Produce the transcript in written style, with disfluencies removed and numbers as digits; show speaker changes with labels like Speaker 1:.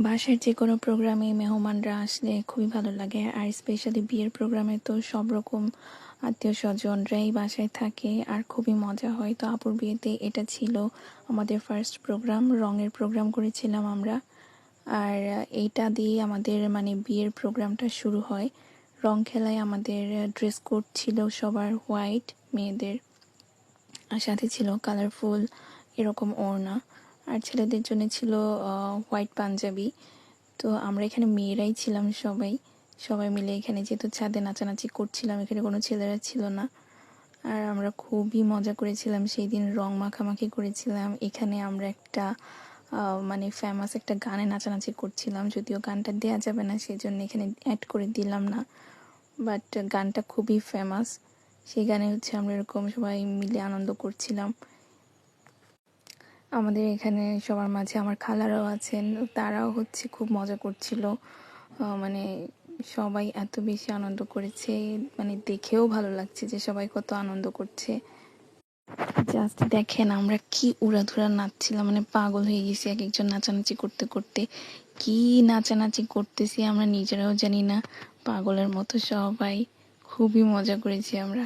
Speaker 1: বাসার যে কোনো প্রোগ্রামে মেহমানরা আসলে খুবই ভালো লাগে, আর স্পেশালি বিয়ের প্রোগ্রামে তো সব রকম আত্মীয় স্বজনরাই বাসায় থাকে আর খুবই মজা হয়। তো আপুর বিয়েতে এটা ছিল আমাদের ফার্স্ট প্রোগ্রাম, রঙের প্রোগ্রাম করেছিলাম আমরা। আর এইটা দিয়ে আমাদের মানে বিয়ের প্রোগ্রামটা শুরু হয়। রং খেলায় আমাদের ড্রেস কোড ছিল সবার হোয়াইট, মেয়েদের আর সাথে ছিল কালারফুল এরকম ওড়না, আর ছেলেদের জন্য ছিল হোয়াইট পাঞ্জাবি। তো আমরা এখানে মেয়েরাই ছিলাম সবাই, সবাই মিলে এখানে যেহেতু ছাদে নাচানাচি করছিলাম, এখানে কোনো ছেলেরা ছিল না। আর আমরা খুবই মজা করেছিলাম সেই দিন, রং মাখামাখি করেছিলাম। এখানে আমরা একটা মানে ফেমাস একটা গানে নাচানাচি করছিলাম, যদিও গানটা দেয়া যাবে না সেই জন্য এখানে অ্যাড করে দিলাম না, বাট গানটা খুবই ফেমাস। সেই গানে হচ্ছে আমরা এরকম সবাই মিলে আনন্দ করছিলাম। আমাদের এখানে সবার মাঝে আমার খালারাও আছেন, তারাও হচ্ছে খুব মজা করছিল। মানে সবাই এত বেশি আনন্দ করেছে, মানে দেখেও ভালো লাগছে যে সবাই কত আনন্দ করছে। জাস্ট দেখেন আমরা কি উড়াধুরা নাচছিলাম, মানে পাগল হয়ে গেছি এক একজন নাচানাচি করতে করতে। কি নাচানাচি করতেছি আমরা নিজেরাও জানি না, পাগলের মতো সবাই খুবই মজা করেছি আমরা।